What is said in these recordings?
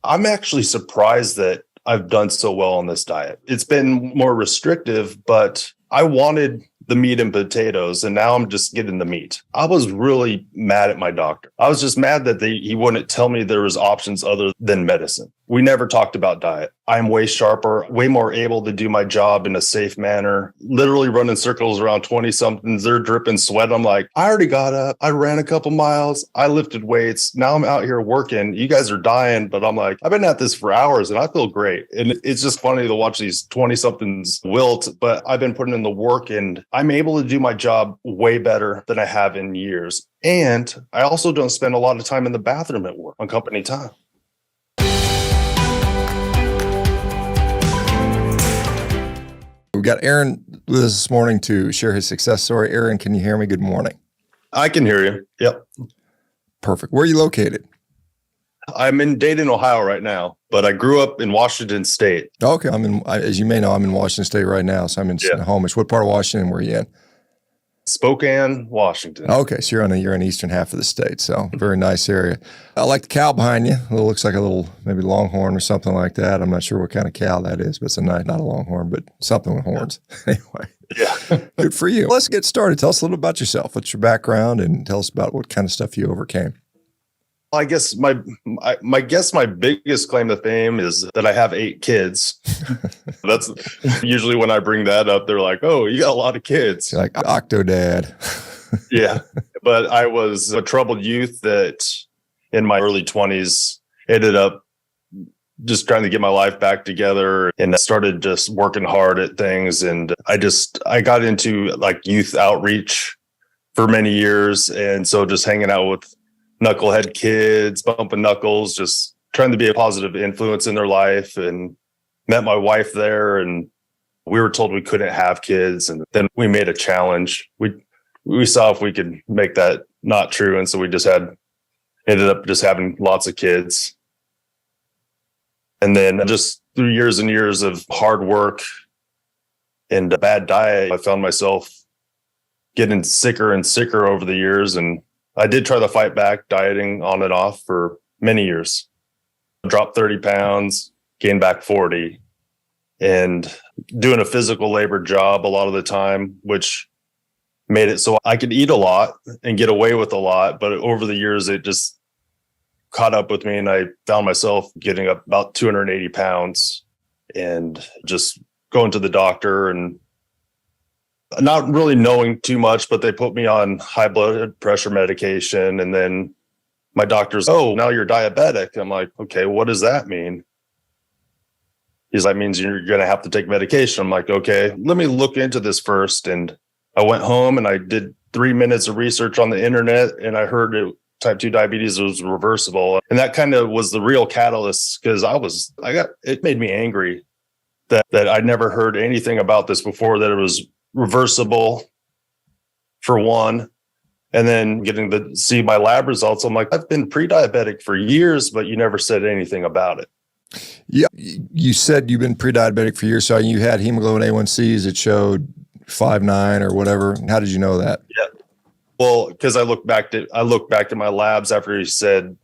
I'm actually surprised that I've done so well on this diet. It's been more restrictive, but I wanted the meat and potatoes, and now I'm just getting the meat. I was really mad at my doctor. I was just mad that he wouldn't tell me there was options other than medicine. We never talked about diet. I'm way sharper, way more able to do my job in a safe manner, literally running circles around 20-somethings. They're dripping sweat. I'm like, I already got up. I ran a couple miles. I lifted weights. Now I'm out here working. You guys are dying. But I'm like, I've been at this for hours and I feel great. And it's just funny to watch these 20-somethings wilt, but I've been putting in the work and I'm able to do my job way better than I have in years. And I also don't spend a lot of time in the bathroom at work on company time. We've got Aaron with us this morning to share his success story. Aaron, can you hear me? Good morning. I can hear you. Yep. Perfect. Where are you located? I'm in Dayton, Ohio right now, but I grew up in Washington State. Okay. As you may know, I'm in Washington State right now. So I'm in Snohomish. What part of Washington were you in? Spokane, Washington. Okay. So you're in the eastern half of the state. So very nice area. I like the cow behind you. It looks like a little, maybe longhorn or something like that. I'm not sure what kind of cow that is, but it's not a longhorn, but something with horns. Anyway. Yeah. Good for you. Let's get started. Tell us a little about yourself. What's your background and tell us about what kind of stuff you overcame. I guess my biggest claim to fame is that I have 8 kids. That's usually when I bring that up, they're like, "Oh, you got a lot of kids." You're like Octodad. Yeah, but I was a troubled youth that in my early 20s ended up just trying to get my life back together, and I started just working hard at things. And I got into like youth outreach for many years, and so just hanging out with knucklehead kids, bumping knuckles, just trying to be a positive influence in their life, and met my wife there, and we were told we couldn't have kids. And then we made a challenge. We saw if we could make that not true. And so we ended up just having lots of kids. And then just through years and years of hard work and a bad diet, I found myself getting sicker and sicker over the years. And I did try to fight back dieting on and off for many years. Dropped 30 pounds, gained back 40, and doing a physical labor job a lot of the time, which made it so I could eat a lot and get away with a lot. But over the years, it just caught up with me, and I found myself getting up about 280 pounds and just going to the doctor and not really knowing too much, but they put me on high blood pressure medication. And then my doctor's, "Oh, now you're diabetic." I'm like, "Okay, what does that mean?" He's like, "That means you're going to have to take medication." I'm like, "Okay, let me look into this first." And I went home and I did 3 minutes of research on the internet, and I heard type 2 diabetes was reversible. And that kind of was the real catalyst, because it made me angry that I'd never heard anything about this before, that it was reversible for one, and then getting to see my lab results. I'm like, I've been pre-diabetic for years, but you never said anything about it. Yeah. You said you've been pre-diabetic for years. So you had hemoglobin A1Cs that showed 5.9 or whatever. How did you know that? Yeah. Well, because I looked back to my labs after he said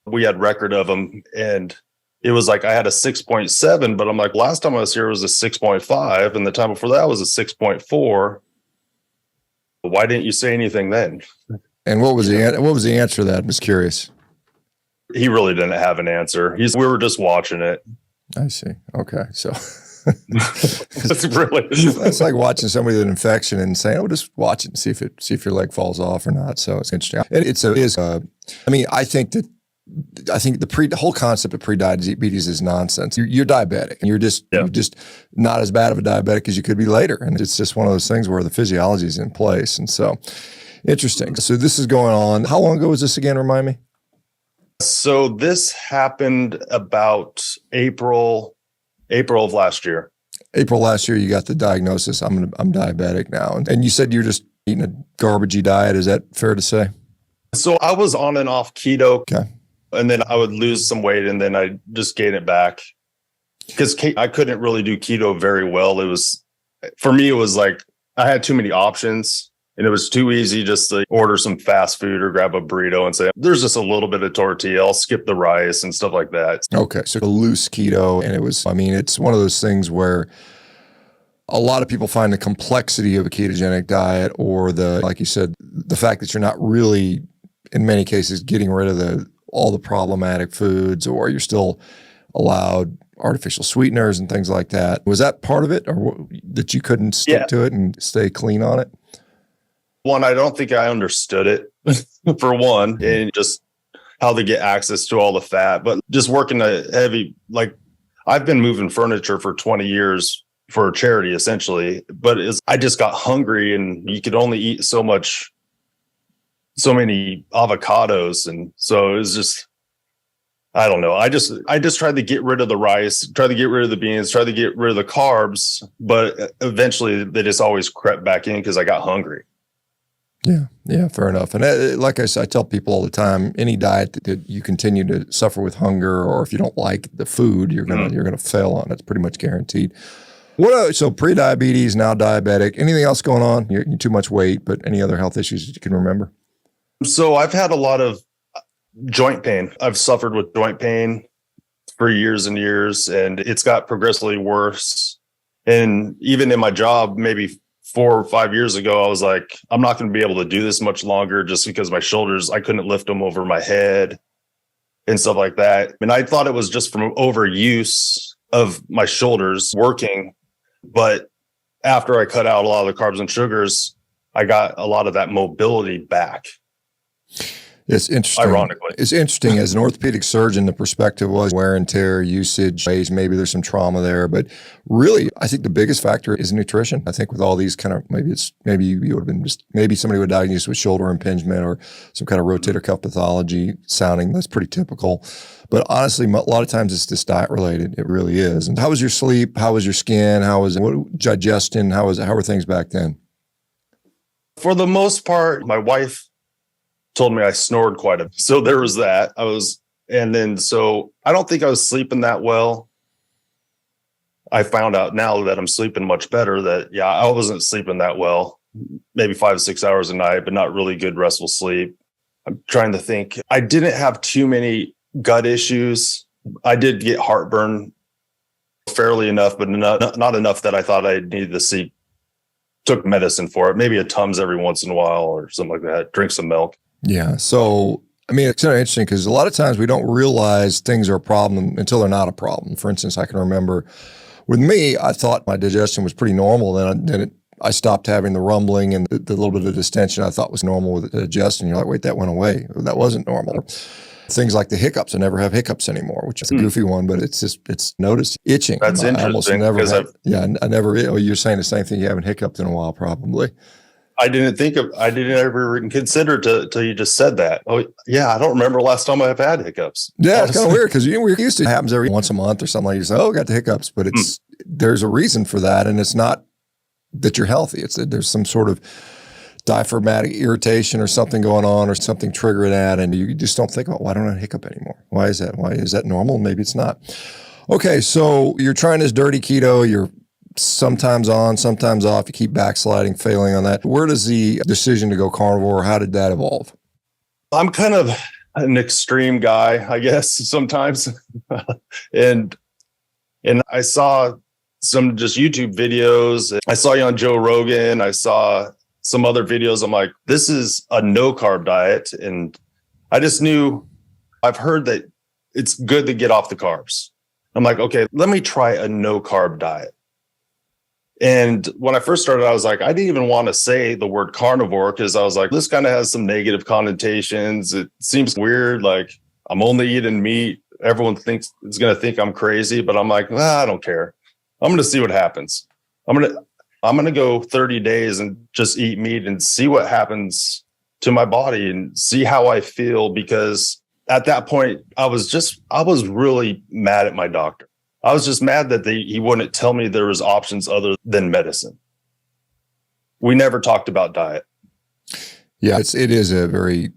we had record of them, and it was like I had a 6.7, but I'm like, last time I was here it was a 6.5, and the time before that was a 6.4. Why didn't you say anything then? And what was the answer to that? I'm just curious. He really didn't have an answer. We were just watching it. I see. Okay, so it's like watching somebody with an infection and saying, "Oh, just watch it and see if your leg falls off or not." So it's interesting. I think the whole concept of pre-diabetes is nonsense. You're diabetic, and you're just not as bad of a diabetic as you could be later. And it's just one of those things where the physiology is in place. And so interesting. So this is going on. How long ago was this again? Remind me. So this happened about April of last year. April last year, you got the diagnosis. I'm diabetic now. And you said you're just eating a garbagey diet. Is that fair to say? So I was on and off keto. Okay. And then I would lose some weight, and then I just gain it back, because I couldn't really do keto very well. For me, it was like I had too many options, And it was too easy just to order some fast food or grab a burrito and say, there's just a little bit of tortilla. I'll skip the rice and stuff like that. Okay. So a loose keto. And it was, I mean, it's one of those things where a lot of people find the complexity of a ketogenic diet, or the, like you said, the fact that you're not really, in many cases, getting rid of all the problematic foods, or you're still allowed artificial sweeteners and things like that. Was that part of it, or that you couldn't stick to it and stay clean on it? One, I don't think I understood it for one, and just how to get access to all the fat, but just working a heavy, like I've been moving furniture for 20 years for charity essentially, but I just got hungry, and you could only eat so many avocados. And so it was just, I don't know. I just tried to get rid of the rice, tried to get rid of the beans, tried to get rid of the carbs, but eventually they just always crept back in because I got hungry. Yeah, fair enough. And like I said, I tell people all the time, any diet that you continue to suffer with hunger, or if you don't like the food, you're gonna fail on. It's pretty much guaranteed. So pre-diabetes, now diabetic. Anything else going on? You're too much weight, but any other health issues that you can remember? So I've had a lot of joint pain. I've suffered with joint pain for years and years, and it's got progressively worse. And even in my job, maybe 4 or 5 years ago, I was like, I'm not going to be able to do this much longer, just because my shoulders, I couldn't lift them over my head and stuff like that. And I thought it was just from overuse of my shoulders working. But after I cut out a lot of the carbs and sugars, I got a lot of that mobility back. It's interesting. Ironically. It's interesting. As an orthopedic surgeon, the perspective was wear and tear, usage, maybe there's some trauma there. But really, I think the biggest factor is nutrition. I think with all these kind of, maybe you would have been maybe somebody would diagnose with shoulder impingement or some kind of rotator cuff pathology sounding. That's pretty typical. But honestly, a lot of times it's just diet related. It really is. And how was your sleep? How was your skin? How was digestion? How were things back then? For the most part, my wife told me I snored quite a bit. So there was that. So I don't think I was sleeping that well. I found out now that I'm sleeping much better that, I wasn't sleeping that well, maybe 5 to 6 hours a night, but not really good restful sleep. I'm trying to think. I didn't have too many gut issues. I did get heartburn fairly enough, but not enough that I thought I needed to see. Took medicine for it, maybe a Tums every once in a while or something like that. Drink some milk. Yeah. So, I mean, it's kind of interesting because a lot of times we don't realize things are a problem until they're not a problem. For instance, I can remember with me, I thought my digestion was pretty normal. Then I stopped having the rumbling and the little bit of distension I thought was normal with the digestion. You're like, wait, that went away. That wasn't normal. Things like the hiccups. I never have hiccups anymore, which is a goofy one, but it's noticed itching. That's interesting. I never, you're saying the same thing. You haven't hiccuped in a while, probably. I didn't ever consider till you just said that. Oh yeah. I don't remember last time I've had hiccups. Yeah. It's kind of weird because we're used to it happens every once a month or something like you say, oh, I got the hiccups, but there's a reason for that. And it's not that you're healthy. It's that there's some sort of diaphragmatic irritation or something going on or something triggering that. And you just don't think, why don't I hiccup anymore? Why is that? Why is that normal? Maybe it's not. Okay. So you're trying this dirty keto. You're sometimes on, sometimes off. You keep backsliding, failing on that. Where does the decision to go carnivore, how did that evolve? I'm kind of an extreme guy, I guess, sometimes. and I saw some just YouTube videos. I saw you on Joe Rogan. I saw some other videos. I'm like, this is a no carb diet. And I just knew, I've heard that it's good to get off the carbs. I'm like, okay, let me try a no carb diet. And when I first started, I was like, I didn't even want to say the word carnivore because I was like, this kind of has some negative connotations. It seems weird. Like I'm only eating meat. Everyone is going to think I'm crazy, but I'm like, I don't care. I'm going to see what happens. I'm going to go 30 days and just eat meat and see what happens to my body and see how I feel. Because at that point, I was really mad at my doctor. I was just mad that he wouldn't tell me there was options other than medicine. We never talked about diet. Yeah, it is a very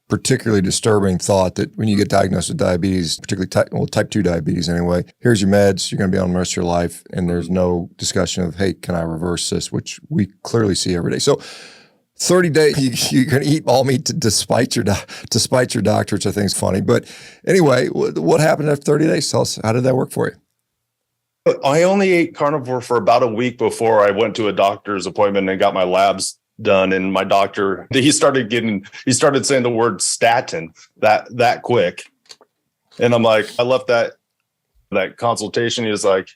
particularly disturbing thought that when you get diagnosed with diabetes, particularly type 2 diabetes anyway, here's your meds, you're going to be on the rest of your life, and there's no discussion of, hey, can I reverse this, which we clearly see every day. So 30 days, you can eat all meat despite your doctor, which I think is funny. But anyway, what happened after 30 days? Tell us, how did that work for you? I only ate carnivore for about a week before I went to a doctor's appointment and got my labs done. And my doctor, he started saying the word statin that quick. And I'm like, I left that consultation. He was like,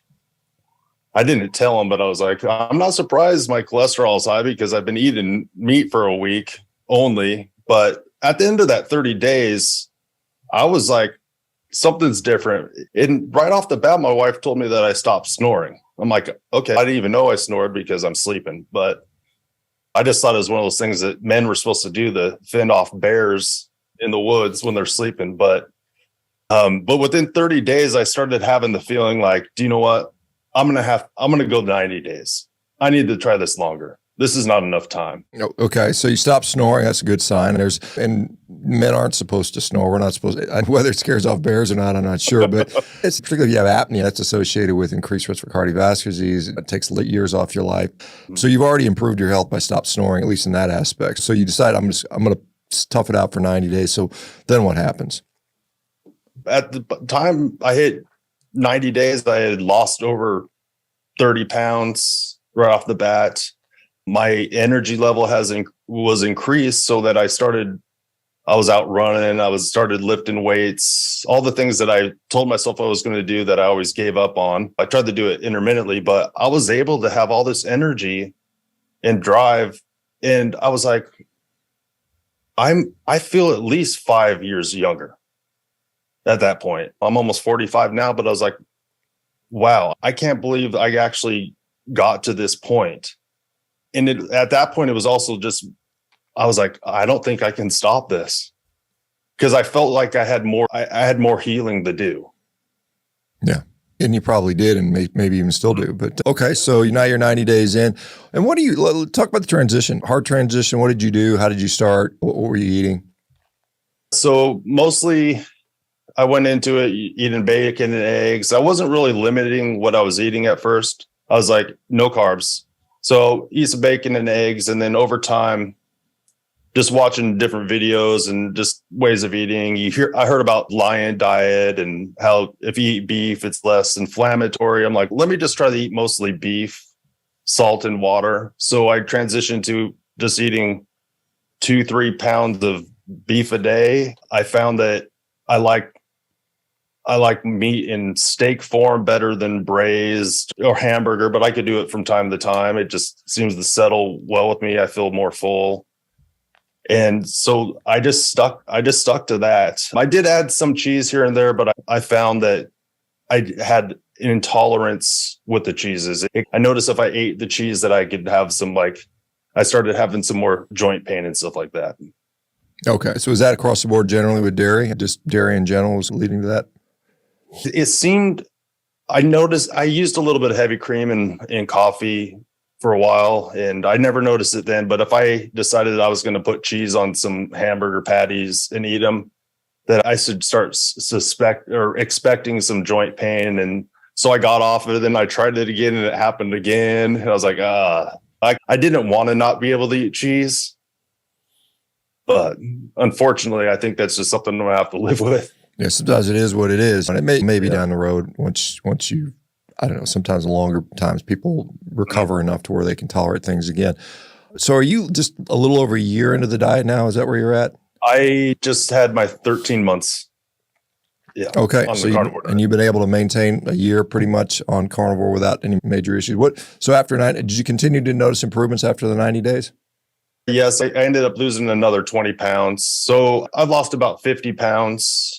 I didn't tell him, but I was like, I'm not surprised my cholesterol is high because I've been eating meat for a week only. But at the end of that 30 days, I was like, something's different. And right off the bat, my wife told me that I stopped snoring. I'm like, okay, I didn't even know I snored because I'm sleeping. But I just thought it was one of those things that men were supposed to do, to fend off bears in the woods when they're sleeping. But within 30 days, I started having the feeling like, do you know what? I'm going to go 90 days. I need to try this longer. This is not enough time. Okay. So you stop snoring. That's a good sign. And men aren't supposed to snore. We're not supposed to, whether it scares off bears or not, I'm not sure, but it's particularly if you have apnea, that's associated with increased risk for cardiovascular disease. It takes years off your life. So you've already improved your health by stop snoring, at least in that aspect. So you decide I'm going to tough it out for 90 days. So then what happens? At the time I hit 90 days, I had lost over 30 pounds right off the bat. My energy level was increased so that I was out running. I started lifting weights, all the things that I told myself I was going to do that I always gave up on. I tried to do it intermittently, but I was able to have all this energy and drive. And I was like, I feel at least 5 years younger at that point. I'm almost 45 now, but I was like, wow, I can't believe I actually got to this point. And at that point, it was also just, I was like, I don't think I can stop this, because I felt like I had more healing to do. Yeah. And you probably did, and maybe even still do. But okay, so now you're 90 days in. And talk about the transition, hard transition. What did you do? How did you start? What were you eating? So mostly I went into it eating bacon and eggs. I wasn't really limiting what I was eating at first. I was like, no carbs. So eat some bacon and eggs. And then over time, just watching different videos and just ways of eating. I heard about lion diet and how if you eat beef, it's less inflammatory. I'm like, let me just try to eat mostly beef, salt and water. So I transitioned to just eating 2-3 pounds of beef a day. I found that I like meat in steak form better than braised or hamburger, but I could do it from time to time. It just seems to settle well with me. I feel more full. And so I just stuck to that. I did add some cheese here and there, but I found that I had an intolerance with the cheeses. I noticed if I ate the cheese that I could have I started having some more joint pain and stuff like that. Okay. So is that across the board generally with dairy? Just dairy in general was leading to that? It seemed, I noticed I used a little bit of heavy cream in coffee for a while, and I never noticed it then. But if I decided I was going to put cheese on some hamburger patties and eat them, that I should start expecting some joint pain. And so I got off of it, and I tried it again, and it happened again. And I was like, I didn't want to not be able to eat cheese. But unfortunately, I think that's just something I'm going to have to live with. Yeah, sometimes it is what it is. And it may be down the road once you, I don't know, sometimes longer times people recover enough to where they can tolerate things again. So are you just a little over a year into the diet now? Is that where you're at? I just had my 13 months. Yeah. Okay. So you've been able to maintain a year pretty much on carnivore without any major issues. So after 90, did you continue to notice improvements after the 90 days? Yes, I ended up losing another 20 pounds. So I've lost about 50 pounds.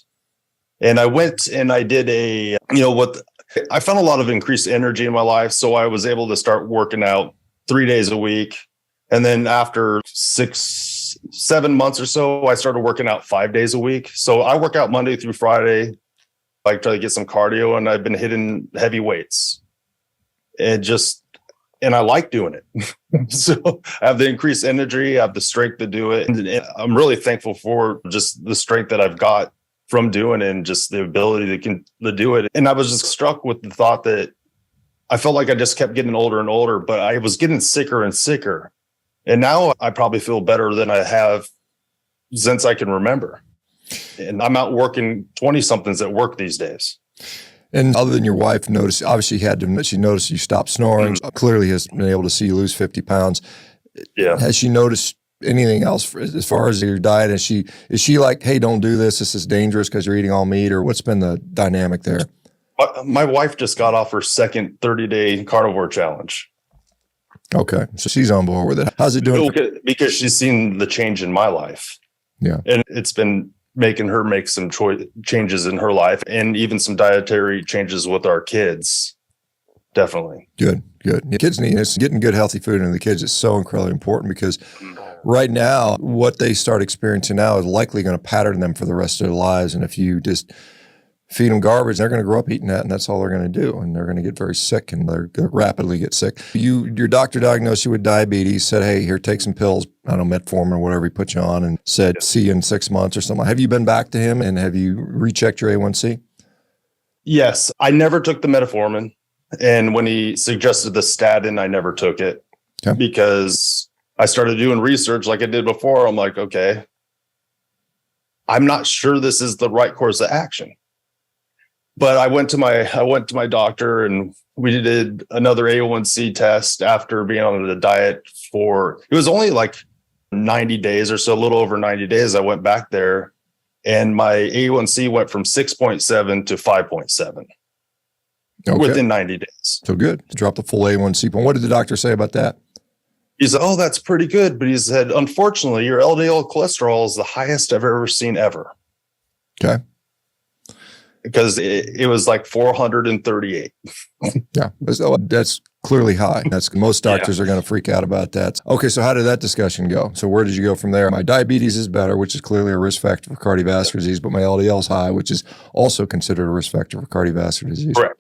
And I went and I did I found a lot of increased energy in my life. So I was able to start working out 3 days a week. And then after 6-7 months or so, I started working out 5 days a week. So I work out Monday through Friday. I try to get some cardio, and I've been hitting heavy weights. And I like doing it. So I have the increased energy, I have the strength to do it. And I'm really thankful for just the strength that I've got from doing it and just the ability to do it. And I was just struck with the thought that I felt like I just kept getting older and older, but I was getting sicker and sicker. And now I probably feel better than I have since I can remember. And I'm out working 20 somethings at work these days. And other than your wife noticed, obviously she noticed you stopped snoring, clearly has been able to see you lose 50 pounds. Yeah. Has she noticed anything else as far as your diet? Is she like, hey, don't do this. This is dangerous because you're eating all meat, or what's been the dynamic there? My wife just got off her second 30-day carnivore challenge. Okay. So she's on board with it. How's it doing? Because she's seen the change in my life. Yeah. And it's been making her make some changes in her life, and even some dietary changes with our kids. Definitely. Good. The kids need it. Getting good, healthy food into the kids is so incredibly important, because right now, what they start experiencing now is likely going to pattern them for the rest of their lives. And if you just feed them garbage, they're going to grow up eating that, and that's all they're going to do. And they're going to get very sick, and they're going to rapidly get sick. Your doctor diagnosed you with diabetes, said, hey, here, take some pills, I don't know, metformin or whatever he put you on, and said, see you in 6 months or something. Have you been back to him, and have you rechecked your A1C? Yes. I never took the metformin. And when he suggested the statin, I never took it because I started doing research like I did before. I'm like, okay, I'm not sure this is the right course of action. But I went to my doctor, and we did another A1C test after being on the diet it was only like 90 days or so, a little over 90 days. I went back there, and my A1C went from 6.7 to 5.7 within 90 days. So good. Drop the full A1C. But what did the doctor say about that? He said, oh, that's pretty good. But he said, unfortunately, your LDL cholesterol is the highest I've ever seen ever. Okay. Because it was like 438. Yeah, that's clearly high. Most doctors are going to freak out about that. Okay, so how did that discussion go? So where did you go from there? My diabetes is better, which is clearly a risk factor for cardiovascular disease, but my LDL is high, which is also considered a risk factor for cardiovascular disease. Correct.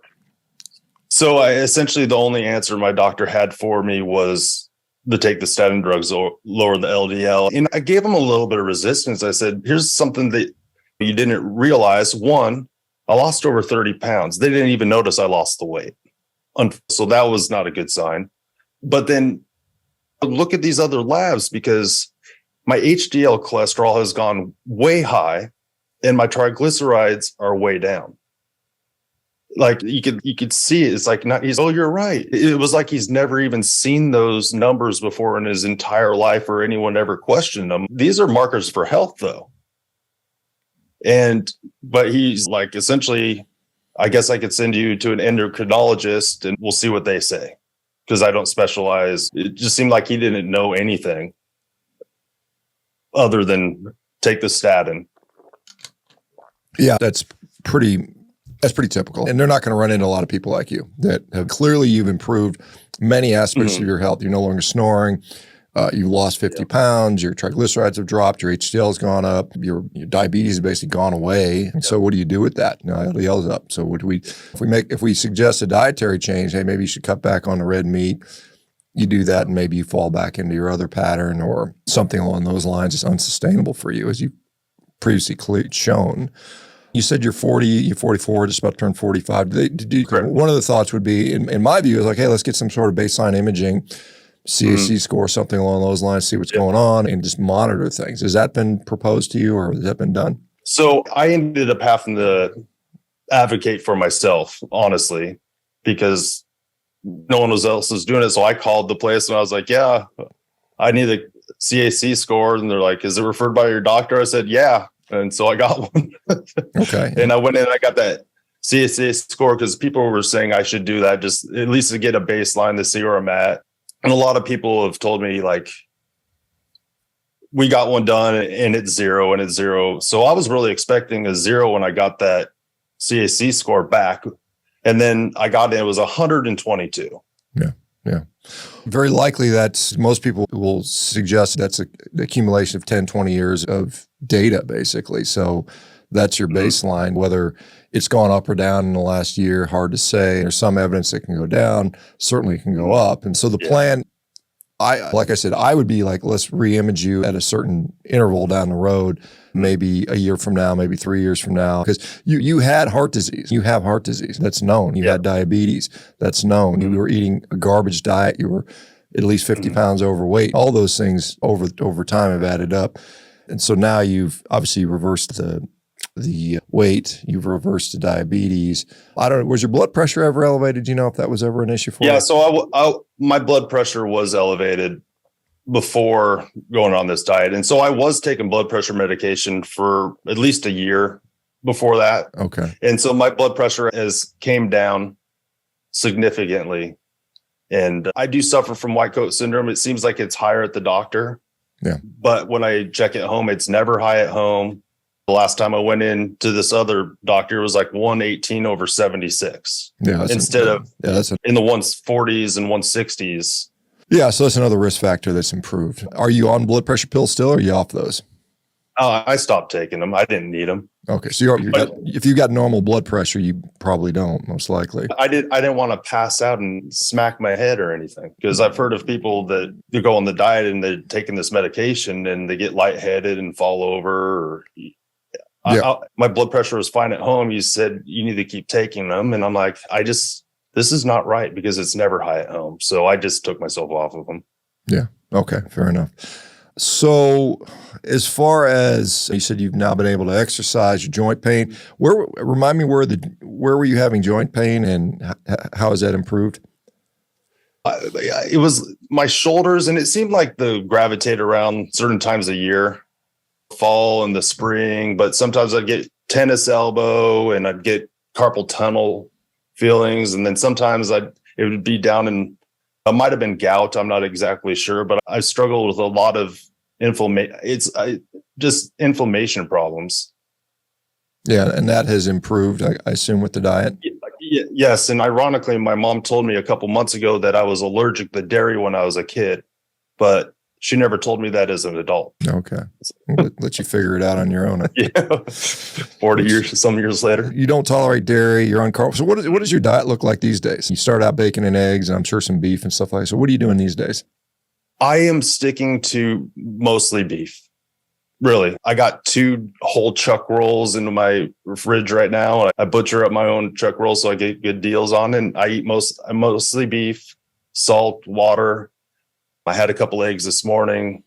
So essentially the only answer my doctor had for me was to take the statin drugs or lower the LDL. And I gave him a little bit of resistance. I said, here's something that you didn't realize. One, I lost over 30 pounds. They didn't even notice I lost the weight. So that was not a good sign. But then look at these other labs, because my HDL cholesterol has gone way high and my triglycerides are way down. Like you could see it. It's like, you're right. It was like he's never even seen those numbers before in his entire life, or anyone ever questioned them. These are markers for health, though. But he's like, essentially, I guess I could send you to an endocrinologist and we'll see what they say, because I don't specialize. It just seemed like he didn't know anything other than take the statin. Yeah, that's pretty typical. And they're not going to run into a lot of people like you that have clearly you've improved many aspects of your health. You're no longer snoring. You lost 50 pounds, your triglycerides have dropped, your HDL has gone up, your diabetes has basically gone away. And so what do you do with that? LDL is up. So if we suggest a dietary change, hey, maybe you should cut back on the red meat, you do that, and maybe you fall back into your other pattern or something along those lines is unsustainable for you, as you previously shown. You said you're 40, you're 44, just about to turn 45. One of the thoughts would be, in my view, is like, hey, let's get some sort of baseline imaging, CAC score, something along those lines, see what's going on, and just monitor things. Has that been proposed to you, or has that been done? So I ended up having to advocate for myself, honestly, because no one else was doing it. So I called the place and I was like, yeah, I need a CAC score. And they're like, is it referred by your doctor? I said, yeah. And so I got one. Okay. And I went in and I got that CAC score because people were saying I should do that, just at least to get a baseline to see where I'm at. And a lot of people have told me, like, we got one done and it's zero. So I was really expecting a 0 when I got that CAC score back. And then I got it was 122. Yeah. Very likely most people will suggest that's the accumulation of 10, 20 years of data, basically. So that's your baseline. Whether it's gone up or down in the last year, hard to say. There's some evidence that can go down, certainly can go up. And so the plan, like I said, I would be like, let's re-image you at a certain interval down the road, maybe a year from now, maybe 3 years from now, because you had heart disease. You have heart disease. That's known. You had diabetes. That's known. You were eating a garbage diet. You were at least 50 pounds overweight. All those things over time have added up. And so now you've obviously reversed the weight, you've reversed the diabetes. I don't know, was your blood pressure ever elevated? Do you know if that was ever an issue for you? Yeah, so my blood pressure was elevated before going on this diet. And so I was taking blood pressure medication for at least a year before that. Okay. And so my blood pressure came down significantly. And I do suffer from white coat syndrome. It seems like it's higher at the doctor. Yeah. But when I check at home, it's never high at home. The last time I went in to this other doctor, it was like 118/76. Yeah. Instead of in the 140s and 160s. Yeah. So that's another risk factor that's improved. Are you on blood pressure pills still, or are you off those? I stopped taking them. I didn't need them. Okay. So if you got normal blood pressure, you probably don't, most likely. I didn't want to pass out and smack my head or anything, because I've heard of people that go on the diet and they're taking this medication and they get lightheaded and fall over. My blood pressure was fine at home. You said you need to keep taking them. And I'm like, this is not right, because it's never high at home. So I just took myself off of them. Yeah. Okay. Fair enough. So as far as you said, you've now been able to exercise, your joint pain, remind me where were you having joint pain, and how has that improved? It was my shoulders, and it seemed like they gravitate around certain times of year, fall and the spring, but sometimes I'd get tennis elbow and I'd get carpal tunnel feelings. And then sometimes it would be down in, it might've been gout. I'm not exactly sure, but I struggled with a lot of inflammation. Just inflammation problems. Yeah. And that has improved, I assume, with the diet. Yes. And ironically, my mom told me a couple months ago that I was allergic to dairy when I was a kid, but she never told me that as an adult. Okay. Let you figure it out on your own. Yeah. 40 years, some years later. You don't tolerate dairy. You're on carb. So what does your diet look like these days? You start out bacon and eggs, and I'm sure some beef and stuff like that. So what are you doing these days? I am sticking to mostly beef. Really. I got 2 whole chuck rolls into my fridge right now. I butcher up my own chuck rolls so I get good deals on, and I eat mostly beef, salt, water. I had a couple eggs this morning,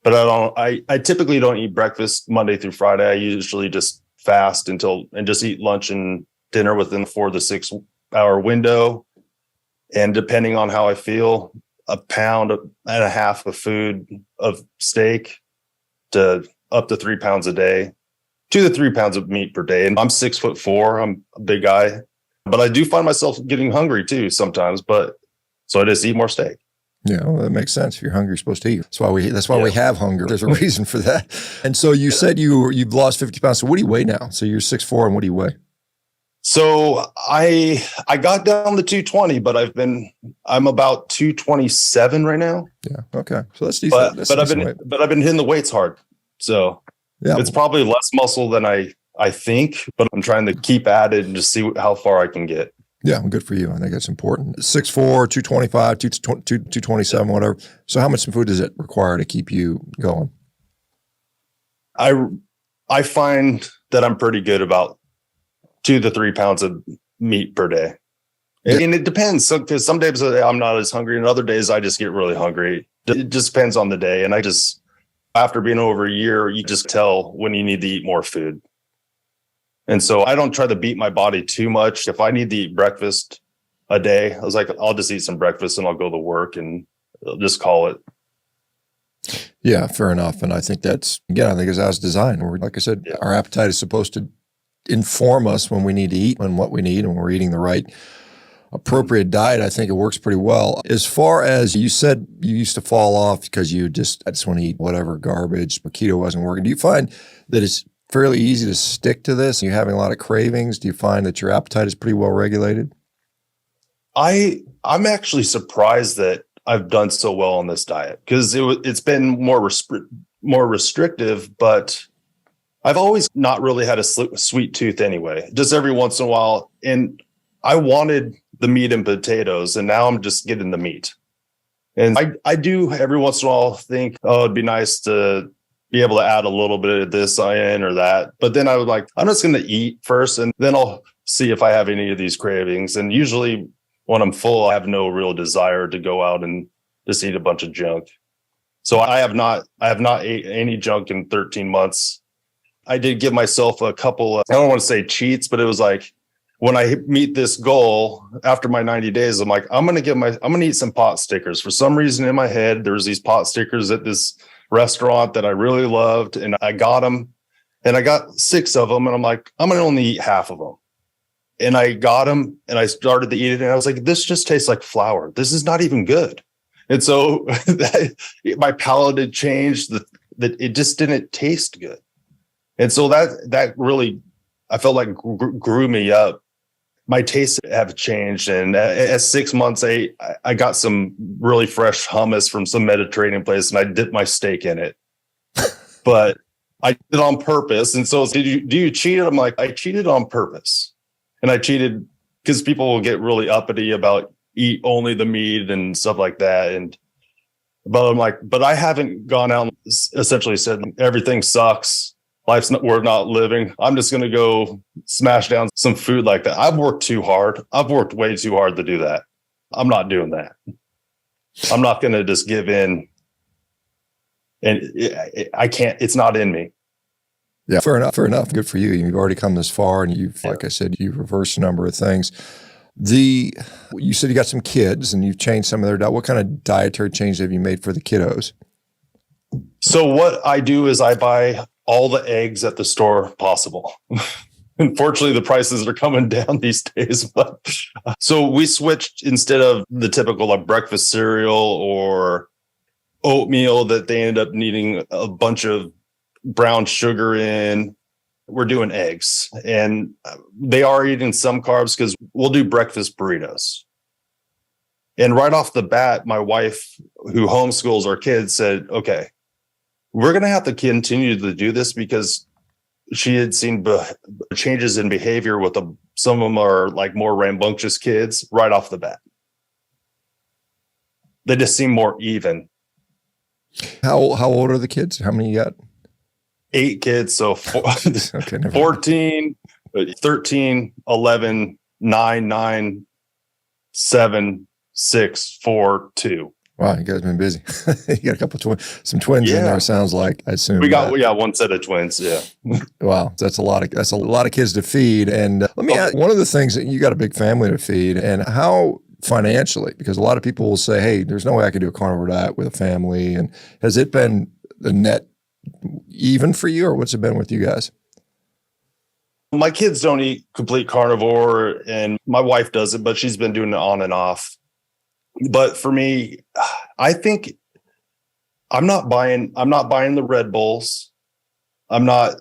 but I typically don't eat breakfast Monday through Friday. I usually just fast and just eat lunch and dinner within the 4 to 6 hour window. And depending on how I feel, 1.5 pounds of food, of steak, to up to 3 pounds a day, 2 to 3 pounds of meat per day. And I'm 6'4". I'm a big guy, but I do find myself getting hungry too sometimes, so I just eat more steak. Yeah, well, that makes sense. If you're hungry, you're supposed to eat. That's why we have hunger. There's a reason for that. And so you said you've lost 50 pounds. So what do you weigh now? So you're 6'4", and what do you weigh? So I got down to 220, but I'm about 227 right now. Yeah. Okay. So that's decent. But I've been hitting the weights hard. So yeah, it's probably less muscle than I think, but I'm trying to keep at it and just see how far I can get. Yeah, well, good for you. I think that's important. 6'4", 225, 227, whatever. So how much food does it require to keep you going? I find that I'm pretty good about 2 to 3 pounds of meat per day. Yeah. And it depends. Because some days I'm not as hungry, and other days I just get really hungry. It just depends on the day. And after being over a year, you just tell when you need to eat more food. And so I don't try to beat my body too much. If I need to eat breakfast a day, I was like, I'll just eat some breakfast and I'll go to work and just call it. Yeah, fair enough. And I think it's as designed. Like I said, Our appetite is supposed to inform us when we need to eat and what we need, and when we're eating the right appropriate diet. I think it works pretty well. As far as you said, you used to fall off because I just want to eat whatever garbage, but keto wasn't working. Do you find that it's fairly easy to stick to this? You're having a lot of cravings. Do you find that your appetite is pretty well regulated? I'm actually surprised that I've done so well on this diet, because it's been more restrictive, but I've always not really had a sweet tooth anyway, just every once in a while. And I wanted the meat and potatoes, and now I'm just getting the meat. And I do every once in a while think, it'd be nice to be able to add a little bit of this in or that. But then I was like, I'm just going to eat first, and then I'll see if I have any of these cravings. And usually when I'm full, I have no real desire to go out and just eat a bunch of junk. So I have not ate any junk in 13 months. I did give myself a couple of, I don't want to say cheats, but it was like, when I meet this goal after my 90 days, I'm like, I'm going to eat some pot stickers. For some reason in my head, there's these pot stickers at this restaurant that I really loved, and I got them, and I got 6 of them, and I'm like, I'm going to only eat half of them. And I got them, and I started to eat it, and I was like, this just tastes like flour. This is not even good. And so my palate had changed, that it just didn't taste good. And so that really, I felt like grew me up. My tastes have changed. And at 6 months, I got some really fresh hummus from some Mediterranean place, and I dipped my steak in it. But I did it on purpose. And so do you cheat? I'm like, I cheated on purpose. And I cheated because people will get really uppity about eat only the meat and stuff like that. But I'm like, but I haven't gone out and essentially said everything sucks. We're not living. I'm just going to go smash down some food like that. I've worked too hard. I've worked way too hard to do that. I'm not doing that. I'm not going to just give in. And I can't, it's not in me. Yeah, fair enough. Good for you. You've already come this far, and like I said, you've reversed a number of things. You said you got some kids and you've changed some of their diet. What kind of dietary change have you made for the kiddos? So what I do is I buy all the eggs at the store possible. Unfortunately, the prices are coming down these days. But so we switched, instead of the typical like breakfast cereal or oatmeal that they end up needing a bunch of brown sugar in, we're doing eggs. And they are eating some carbs because we'll do breakfast burritos. And right off the bat, my wife, who homeschools our kids, said, okay, we're going to have to continue to do this, because she had seen changes in behavior with some of them are like more rambunctious kids right off the bat. They just seem more even. How old are the kids? How many you got? 8 kids. So okay, 14, 13, 11, 9, 7, 6, 4, 2. Wow, you guys have been busy. You got a couple some twins in there. Sounds like, I assume we got one set of twins. Yeah. Wow, that's a lot of kids to feed. And let me ask, one of the things that you got a big family to feed, and how financially, because a lot of people will say, hey, there's no way I could do a carnivore diet with a family. And has it been the net even for you, or what's it been with you guys? My kids don't eat complete carnivore, and my wife does it, but she's been doing it on and off. But for me, I think I'm not buying the Red Bulls. I'm not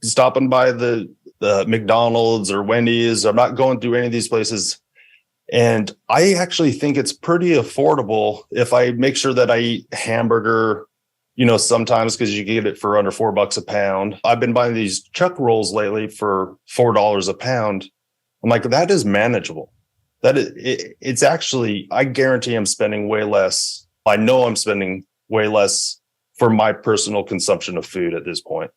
stopping by the McDonald's or Wendy's. I'm not going through any of these places. And I actually think it's pretty affordable if I make sure that I eat hamburger, sometimes, because you can get it for under $4 a pound. I've been buying these chuck rolls lately for $4 a pound. I'm like, that is manageable. It's actually, I guarantee I'm spending way less. I know I'm spending way less for my personal consumption of food at this point.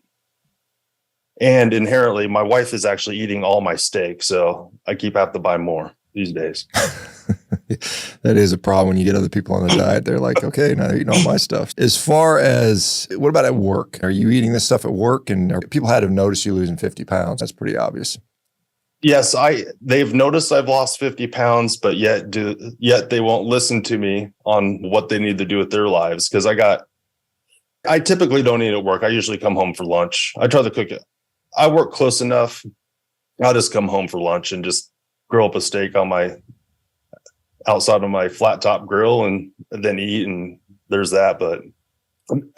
And inherently, my wife is actually eating all my steak, so I keep having to buy more these days. That is a problem when you get other people on the diet. They're like, okay, now they're eating all my stuff. As far as, what about at work? Are you eating this stuff at work? And people had to have noticed you losing 50 pounds. That's pretty obvious. Yes, they've noticed I've lost 50 pounds, but yet they won't listen to me on what they need to do with their lives. Because I typically don't eat at work. I usually come home for lunch. I try to cook it. I work close enough. I'll just come home for lunch and just grill up a steak on outside of my flat top grill and then eat. And there's that. But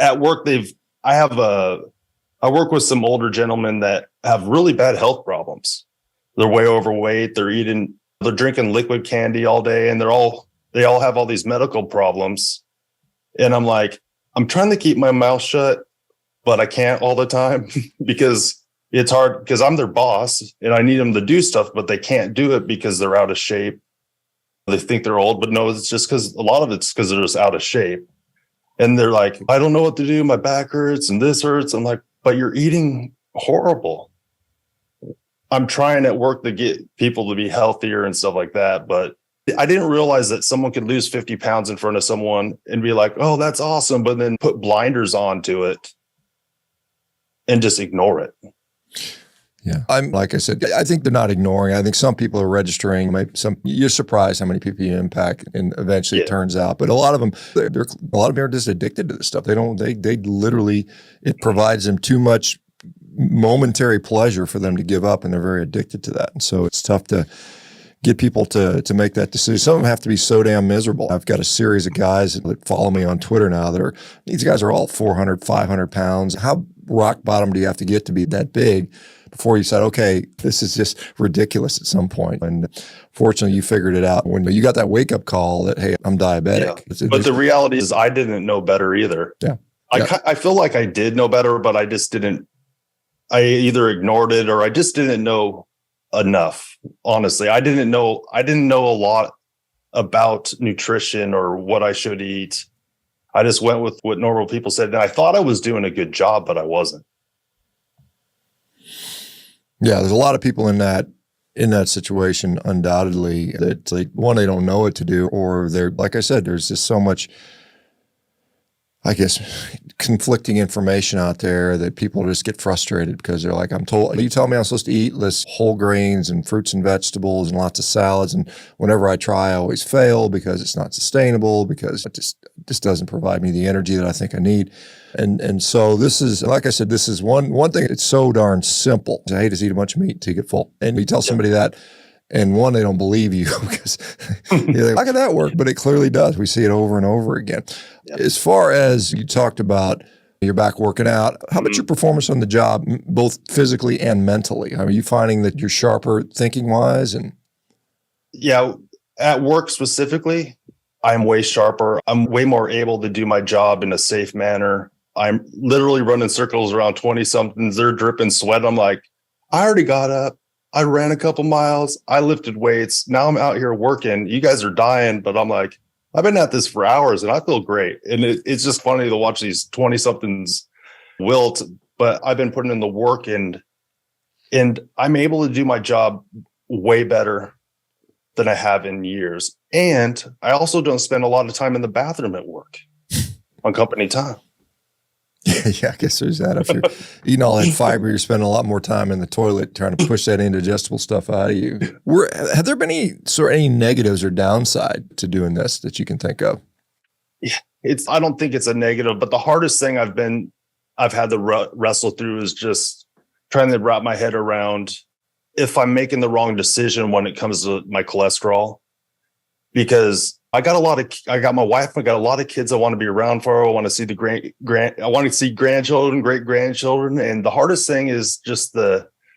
at work, I work with some older gentlemen that have really bad health problems. They're way overweight. They're drinking liquid candy all day, and they all have all these medical problems. And I'm like, I'm trying to keep my mouth shut, but I can't all the time because it's hard, because I'm their boss and I need them to do stuff, but they can't do it because they're out of shape. They think they're old, but no, it's just because a lot of it's because they're just out of shape. And they're like, I don't know what to do. My back hurts and this hurts. I'm like, but you're eating horrible. I'm trying at work to get people to be healthier and stuff like that, but I didn't realize that someone could lose 50 pounds in front of someone and be like, oh, that's awesome. But then put blinders onto it and just ignore it. Yeah. Like I said, I think they're not ignoring. I think some people are registering. Maybe you're surprised how many people you impact, and eventually it turns out. But a lot of them, a lot of them are just addicted to this stuff. They literally, it provides them too much momentary pleasure for them to give up, and they're very addicted to that. And so it's tough to get people to make that decision. Some of them have to be so damn miserable. I've got a series of guys that follow me on Twitter now these guys are all 400, 500 pounds. How rock bottom do you have to get to be that big before you said, okay, this is just ridiculous at some point? And fortunately, you figured it out when you got that wake up call that, hey, I'm diabetic. Yeah. But the reality is I didn't know better either. Yeah. I feel like I did know better, but I just didn't. I either ignored it or I just didn't know enough. Honestly, I didn't know a lot about nutrition or what I should eat. I just went with what normal people said. And I thought I was doing a good job, but I wasn't. Yeah, there's a lot of people in that situation, undoubtedly, that they don't know what to do, or they're, like I said, there's just so much, I guess, conflicting information out there that people just get frustrated because they're like, I'm told, you tell me I'm supposed to eat less whole grains and fruits and vegetables and lots of salads. And whenever I try, I always fail because it's not sustainable, because it just doesn't provide me the energy that I think I need. And so this is, like I said, this is one thing. It's so darn simple. I hate to eat a bunch of meat to get full. And you tell somebody that, and one, they don't believe you because you're like, how can that work? But it clearly does. We see it over and over again. Yep. As far as you talked about, you're back working out. How about your performance on the job, both physically and mentally? Are you finding that you're sharper thinking wise? And yeah, at work specifically, I'm way sharper. I'm way more able to do my job in a safe manner. I'm literally running circles around 20 somethings. They're dripping sweat. I'm like, I already got up. I ran a couple miles. I lifted weights. Now I'm out here working. You guys are dying, but I'm like, I've been at this for hours and I feel great. And it's just funny to watch these 20 somethings wilt, but I've been putting in the work and I'm able to do my job way better than I have in years. And I also don't spend a lot of time in the bathroom at work on company time. Yeah, I guess there's that. If you're eating all that fiber, you're spending a lot more time in the toilet trying to push that indigestible stuff out of you. Have there been any negatives or downside to doing this that you can think of? Yeah, I don't think it's a negative, but the hardest thing I've had to wrestle through is just trying to wrap my head around if I'm making the wrong decision when it comes to my cholesterol, because I got my wife, I got a lot of kids I want to be around for. I want to see I want to see grandchildren, great grandchildren. And the hardest thing is just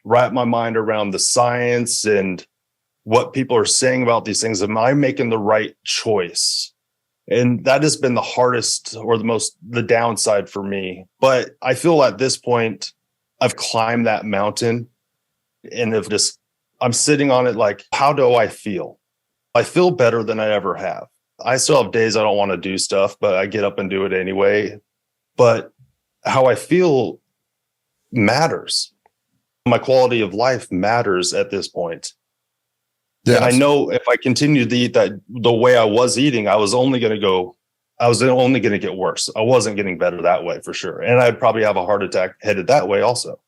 wrap my mind around the science and what people are saying about these things. Am I making the right choice? And that has been the hardest or the downside for me. But I feel at this point, I've climbed that mountain and I'm sitting on it like, how do I feel? I feel better than I ever have. I still have days I don't want to do stuff, but I get up and do it anyway. But how I feel matters. My quality of life matters at this point. Yeah, and I know if I continued to eat the way I was eating, I was only going to get worse. I wasn't getting better that way for sure. And I'd probably have a heart attack headed that way also.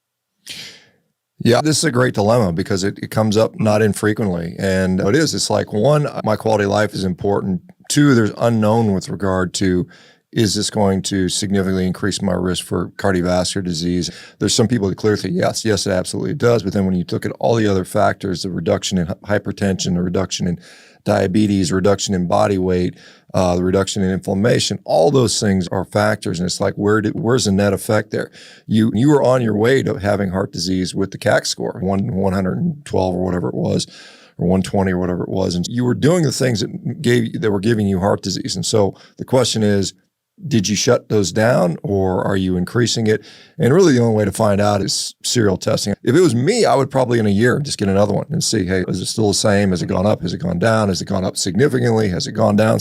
Yeah, this is a great dilemma because it comes up not infrequently. And it's like, one, my quality of life is important. Two, there's unknown with regard to, is this going to significantly increase my risk for cardiovascular disease? There's some people that clearly say, yes, it absolutely does. But then when you look at all the other factors, the reduction in hypertension, the reduction in diabetes, reduction in body weight, the reduction in inflammation, all those things are factors. And it's like, where's the net effect there? You were on your way to having heart disease with the CAC score, 112 or whatever it was, or 120 or whatever it was. And you were doing the things that were giving you heart disease. And so the question is, did you shut those down or are you increasing it? And really the only way to find out is serial testing. If it was me, I would probably in a year just get another one and see, hey, is it still the same? Has it gone up? Has it gone down? Has it gone up significantly? Has it gone down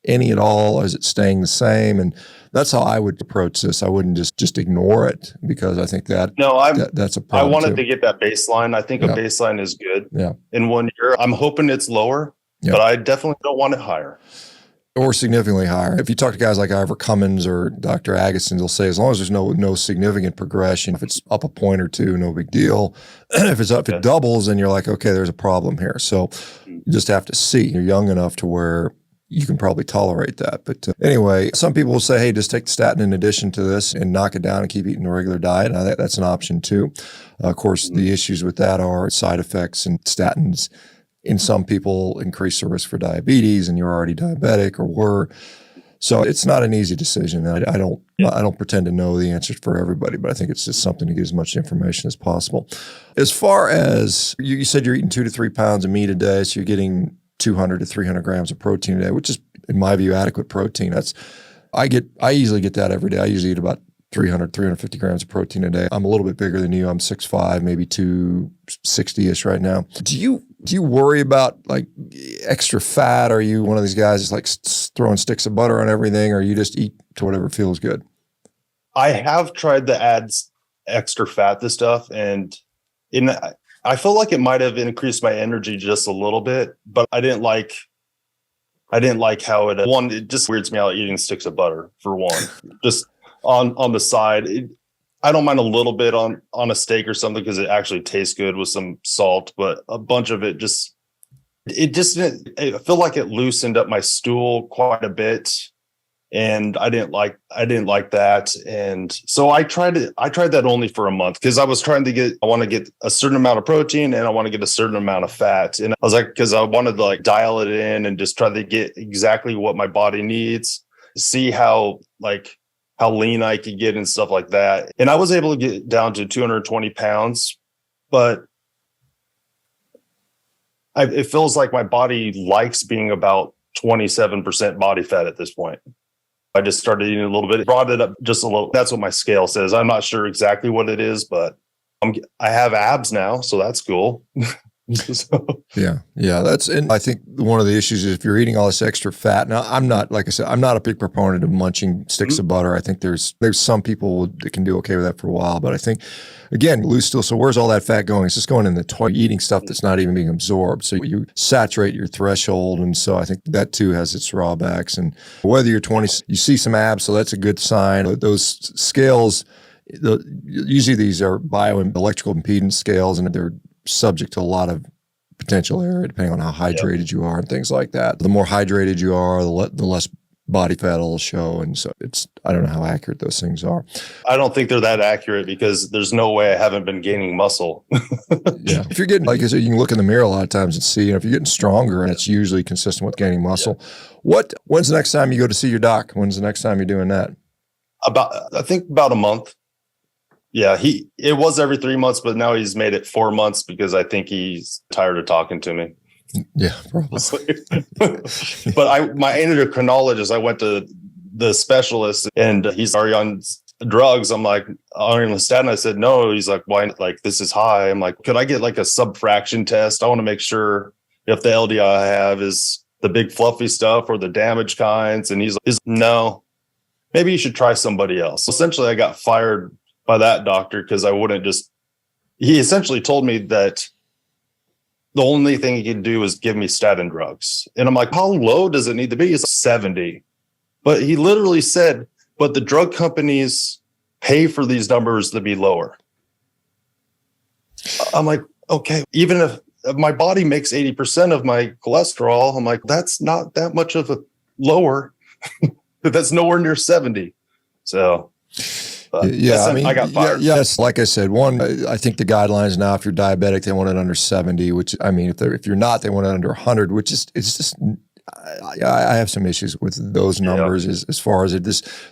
any at all? Or is it staying the same? And that's how I would approach this. I wouldn't just ignore it because I think that's a problem. I wanted to get that baseline. I think a baseline is good. Yeah. In 1 year, I'm hoping it's lower. Yep. but I definitely don't want it higher. Or significantly higher. If you talk to guys like Ivor Cummins or Dr. Agassiz, they'll say as long as there's no significant progression, if it's up a point or two, no big deal. If it's up, if it doubles, then you're like, okay, there's a problem here. So you just have to see. You're young enough to where you can probably tolerate that. But anyway, some people will say, hey, just take the statin in addition to this and knock it down and keep eating a regular diet. I think that's an option too. Of course, the issues with that are side effects, and statins in some people increase the risk for diabetes, and you're already diabetic or were. So it's not an easy decision. I don't pretend to know the answers for everybody, but I think it's just something to get as much information as possible. As far as you said, you're eating 2 to 3 pounds of meat a day, so you're getting 200 to 300 grams of protein a day, which is, in my view, adequate protein. I easily get that every day. I usually eat about 300, 350 grams of protein a day. I'm a little bit bigger than you. I'm 6'5", maybe 260-ish right now. Do you worry about like extra fat? Are you one of these guys that's like throwing sticks of butter on everything, or you just eat to whatever feels good? I have tried to add extra fat to stuff, and I feel like it might have increased my energy just a little bit, but I didn't like how it just weirds me out eating sticks of butter, for one. Just on the side. I don't mind a little bit on a steak or something because it actually tastes good with some salt, but a bunch of it I feel like it loosened up my stool quite a bit, and I didn't like that. And so I tried that only for a month because I was I want to get a certain amount of protein and I want to get a certain amount of fat. And I was like, because I wanted to like dial it in and just try to get exactly what my body needs, see how lean I could get and stuff like that. And I was able to get down to 220 pounds, but it feels like my body likes being about 27% body fat at this point. I just started eating a little bit, brought it up just a little. That's what my scale says. I'm not sure exactly what it is, but I have abs now, so that's cool. Yeah. And I think one of the issues is if you're eating all this extra fat. Now, I'm not, like I said, I'm not a big proponent of munching sticks of butter. I think there's some people that can do okay with that for a while, but I think, again, loose stool. So where's all that fat going? It's just going in the toilet, eating stuff that's not even being absorbed. So you saturate your threshold. And so I think that too has its drawbacks. And whether you're 20, you see some abs, so that's a good sign. Those scales, usually these are bioelectrical impedance scales, and they're subject to a lot of potential error depending on how hydrated you are and things like that. The more hydrated you are, the less body fat it'll show. And so I don't know how accurate those things are. I don't think they're that accurate because there's no way I haven't been gaining muscle. Yeah. If you're getting, like I said, you can look in the mirror a lot of times and see, if you're getting stronger, and it's usually consistent with gaining muscle. Yeah. When's the next time you go to see your doc? When's the next time you're doing that? I think about a month. Yeah, it was every 3 months, but now he's made it 4 months because I think he's tired of talking to me. Yeah, probably. But my endocrinologist, I went to the specialist, and he's already on drugs. I'm like, on statin. I said, no. He's like, why? Like, this is high. I'm like, could I get like a subfraction test? I want to make sure if the LDI I have is the big fluffy stuff or the damaged kinds. And he's like, no, maybe you should try somebody else. Essentially, I got fired by that doctor because he essentially told me that the only thing he could do is give me statin drugs. And I'm like, how low does it need to be? He's 70. But he literally said, but the drug companies pay for these numbers to be lower. I'm like, okay, even if my body makes 80% of my cholesterol, I'm like, that's not that much of a lower. That's nowhere near 70. So I got fired. Yes, like I said, I think the guidelines now, if you're diabetic, they want it under 70, which, I mean, if you're not, they want it under 100, which is, it's just, I have some issues with those numbers as far as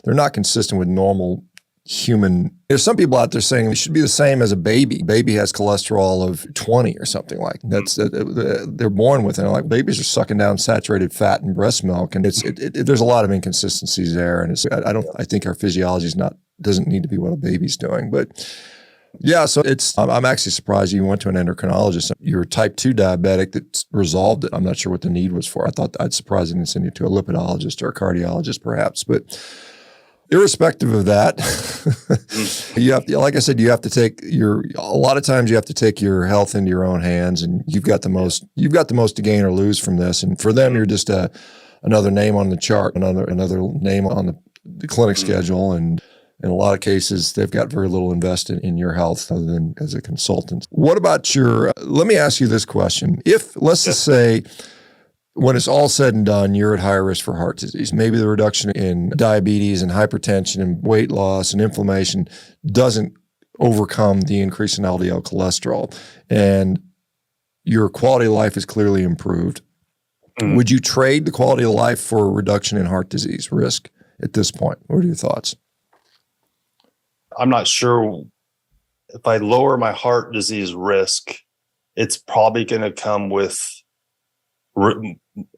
they're not consistent with normal human. There's some people out there saying it should be the same as a baby. Baby has cholesterol of 20 or something like that. They're born with it. Like, babies are sucking down saturated fat and breast milk, and there's a lot of inconsistencies there. And I think our physiology doesn't need to be what a baby's doing, but yeah. So I'm actually surprised you went to an endocrinologist. You're type 2 diabetic that resolved it. I'm not sure what the need was for. I'd surprised they didn't send you to a lipidologist or a cardiologist perhaps, but irrespective of that, you have to, like I said, you have to take a lot of times you have to take your health into your own hands, and you've got the most to gain or lose from this. And for them, you're just another name on the chart, another name on the clinic schedule. And in a lot of cases, they've got very little invested in your health other than as a consultant. What about let me ask you this question. If, let's just say, when it's all said and done, you're at higher risk for heart disease. Maybe the reduction in diabetes and hypertension and weight loss and inflammation doesn't overcome the increase in LDL cholesterol, and your quality of life is clearly improved. Would you trade the quality of life for a reduction in heart disease risk at this point? What are your thoughts? I'm not sure if I lower my heart disease risk, it's probably going to come with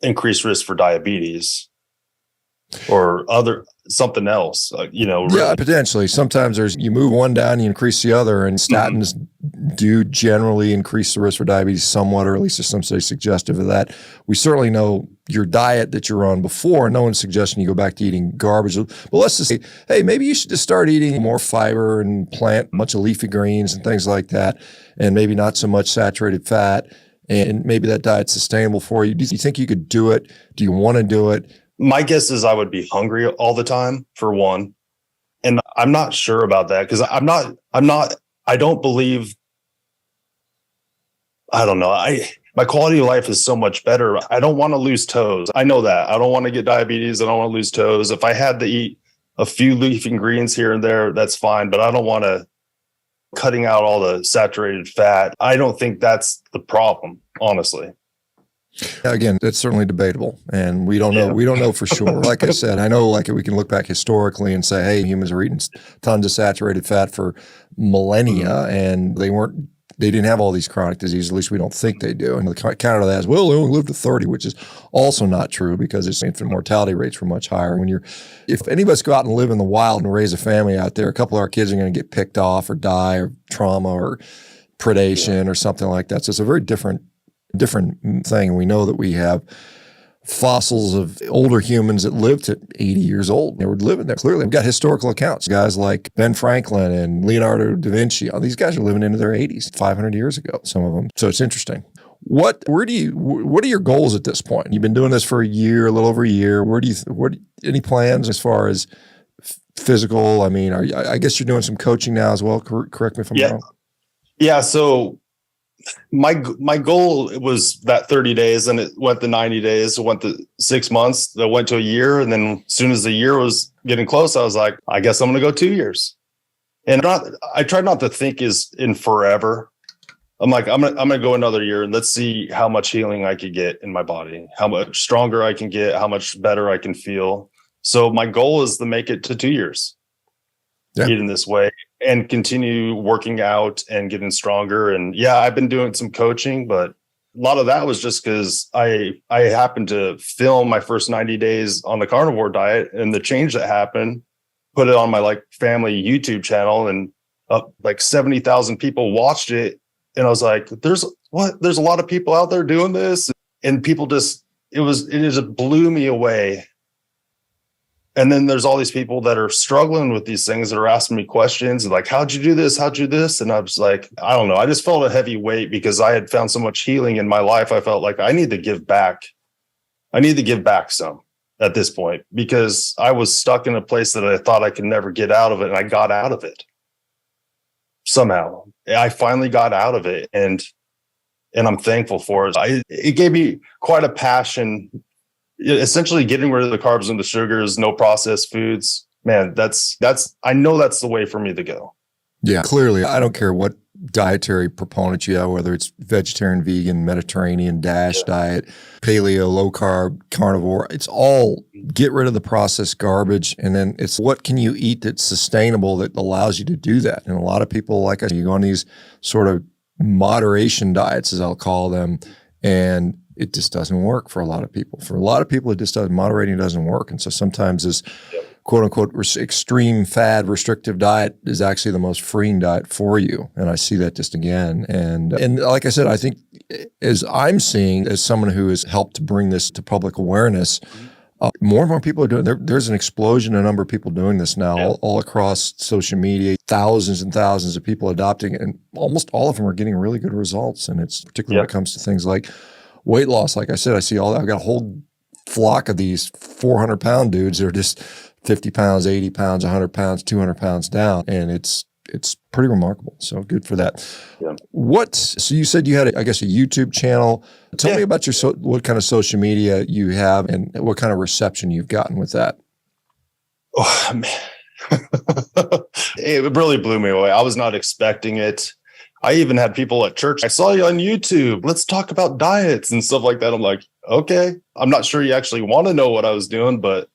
increased risk for diabetes or something else, really. Yeah, potentially. Sometimes you move one down, you increase the other, and statins do generally increase the risk for diabetes somewhat, or at least there's some say suggestive of that. We certainly know your diet that you're on before. No one's suggesting you go back to eating garbage. But let's just say, hey, maybe you should just start eating more fiber and plant a bunch of leafy greens and things like that, and maybe not so much saturated fat. And maybe that diet's sustainable for you. Do you think you could do it? Do you want to do it? My guess is I would be hungry all the time, for one. And I'm not sure about that because I don't believe, I don't know. My quality of life is so much better. I don't want to lose toes. I know that. I don't want to get diabetes. I don't want to lose toes. If I had to eat a few leafy greens here and there, that's fine. But I don't want to cutting out all the saturated fat. I don't think that's the problem, honestly. Again, that's certainly debatable, and we don't know. We don't know for sure. Like I said, I know we can look back historically and say, hey, humans are eating tons of saturated fat for millennia, and they didn't have all these chronic diseases. At least we don't think they do. And the counter to that is, well, they only lived to 30, which is also not true because its infant mortality rates were much higher. If any of us go out and live in the wild and raise a family out there, a couple of our kids are going to get picked off or die or trauma or predation or something like that. So it's a very different thing. And we know that we have fossils of older humans that lived to 80 years old. They were living there. Clearly, we've got historical accounts. Guys like Ben Franklin and Leonardo da Vinci, all these guys are living into their 80s, 500 years ago, some of them. So it's interesting. What are your goals at this point? You've been doing this for a little over a year. Any plans as far as physical? I mean, I guess you're doing some coaching now as well. Correct me if I'm wrong. Yeah. So my goal was that 30 days, and it went to 90 days. It went to 6 months. That went to a year. And then as soon as the year was getting close, I was like, I guess I'm going to go 2 years. And I tried not to think is in forever. I'm like, I'm going to go another year and let's see how much healing I could get in my body, how much stronger I can get, how much better I can feel. So my goal is to make it to 2 years, eating this way and continue working out and getting stronger. And I've been doing some coaching, but a lot of that was just because I happened to film my first 90 days on the carnivore diet, and the change that happened, put it on my family YouTube channel, and 70,000 people watched it. And I was like, there's a lot of people out there doing this, and people it blew me away. And then there's all these people that are struggling with these things that are asking me questions like, how'd you do this? How'd you do this? And I was like, I don't know. I just felt a heavy weight because I had found so much healing in my life. I felt like I need to give back. I need to give back some at this point because I was stuck in a place that I thought I could never get out of it. And I got out of it somehow. I finally got out of it. And I'm thankful for it. It gave me quite a passion. Essentially getting rid of the carbs and the sugars, no processed foods, man, I know that's the way for me to go. Yeah, clearly. I don't care what dietary proponent you have, whether it's vegetarian, vegan, Mediterranean, DASH diet, paleo, low carb, carnivore. It's all get rid of the processed garbage. And then it's what can you eat that's sustainable that allows you to do that. And a lot of people, like I said, you go on these sort of moderation diets, as I'll call them, and it just doesn't work for a lot of people. For a lot of people, it just doesn't. Moderating doesn't work. And so sometimes this quote unquote extreme fad restrictive diet is actually the most freeing diet for you. And I see that just again. And like I said, I think as I'm seeing as someone who has helped to bring this to public awareness, More and more people are doing there's an explosion in number of people doing this now all across social media, thousands and thousands of people adopting it, and almost all of them are getting really good results. And it's particularly when it comes to things like weight loss. Like I said, I've got a whole flock of these 400-pound dudes that are just 50 pounds, 80 pounds, 100 pounds, 200 pounds down. And it's pretty remarkable. So good for that. Yeah. So you said you had, I guess, a YouTube channel. Tell me about what kind of social media you have and what kind of reception you've gotten with that. Oh, man. It really blew me away. I was not expecting it. I even had people at church. I saw you on YouTube. Let's talk about diets and stuff like that. I'm like, okay. I'm not sure you actually want to know what I was doing, but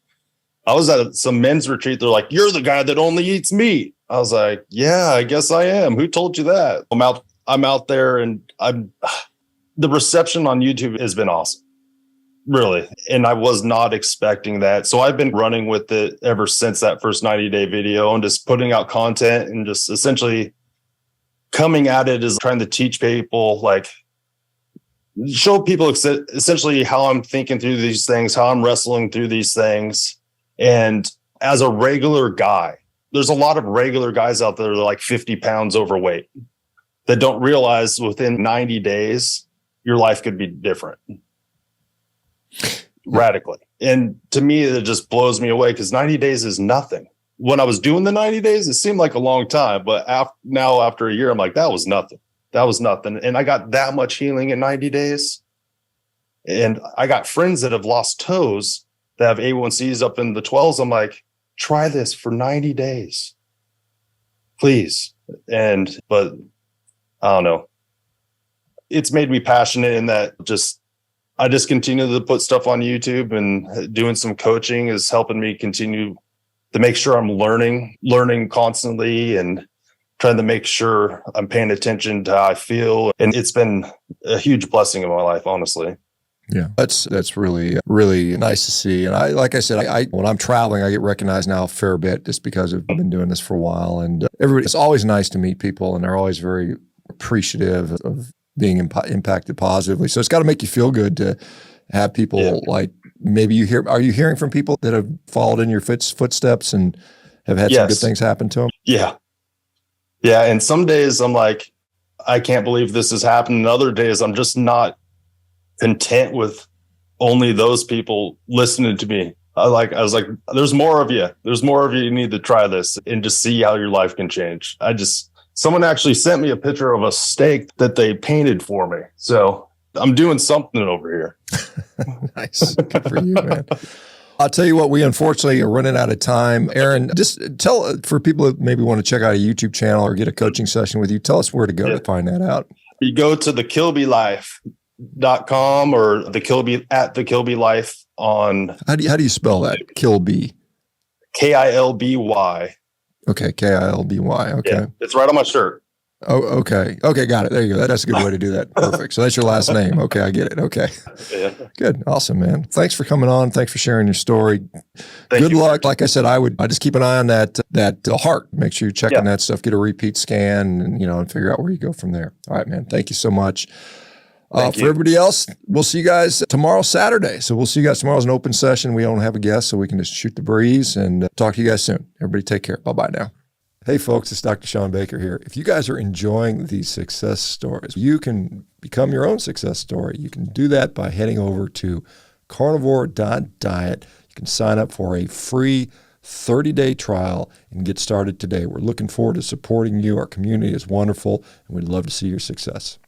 I was at some men's retreat. They're like, you're the guy that only eats meat. I was like, yeah, I guess I am. Who told you that? I'm out there, and the reception on YouTube has been awesome. Really. And I was not expecting that. So I've been running with it ever since that first 90-day video and just putting out content and just essentially coming at it as trying to teach people, like show people essentially how I'm thinking through these things, how I'm wrestling through these things. And as a regular guy, there's a lot of regular guys out there that are like 50 pounds overweight that don't realize within 90 days, your life could be different radically. And to me, it just blows me away because 90 days is nothing. When I was doing the 90 days, it seemed like a long time. But now after a year, I'm like, that was nothing. That was nothing. And I got that much healing in 90 days. And I got friends that have lost toes that have A1Cs up in the 12s. I'm like, try this for 90 days, please. But I don't know. It's made me passionate in that I just continue to put stuff on YouTube, and doing some coaching is helping me continue to make sure I'm learning constantly and trying to make sure I'm paying attention to how I feel. And it's been a huge blessing in my life, honestly. Yeah, that's really, really nice to see. And like I said, when I'm traveling, I get recognized now a fair bit just because I've been doing this for a while. And it's always nice to meet people, and they're always very appreciative of being impacted positively. So it's got to make you feel good to have people like maybe are you hearing from people that have followed in your footsteps and have had some good things happen to them? Yeah. Yeah. And some days I'm like, I can't believe this has happened. And other days I'm just not content with only those people listening to me. I was like, there's more of you. There's more of you. You need to try this and just see how your life can change. Someone actually sent me a picture of a steak that they painted for me. So I'm doing something over here. Nice. Good for you, man. I'll tell you what, we unfortunately are running out of time. Aaron, just tell for people that maybe want to check out a YouTube channel or get a coaching session with you, tell us where to go to find that out. You go to thekilbylife.com or the Kilby Life on. How do you spell that? Kilby. Kilby. Okay, Kilby. Okay. Yeah, it's right on my shirt. Oh, okay. Okay, got it. There you go. That's a good way to do that. Perfect. So that's your last name. Okay, I get it. Okay. Yeah. Good. Awesome, man. Thanks for coming on. Thanks for sharing your story. Good luck. Like I said, I just keep an eye on that heart. Make sure you're checking that stuff. Get a repeat scan and figure out where you go from there. All right, man. Thank you so much. For everybody else, we'll see you guys tomorrow, Saturday. So we'll see you guys tomorrow's an open session. We don't have a guest, so we can just shoot the breeze and talk to you guys soon. Everybody take care. Bye-bye now. Hey folks, it's Dr. ShawnBaker here. If you guys are enjoying these success stories, you can become your own success story. You can do that by heading over to CarnivoreDiet. You can sign up for a free 30-day trial and get started today. We're looking forward to supporting you. Our community is wonderful, and we'd love to see your success.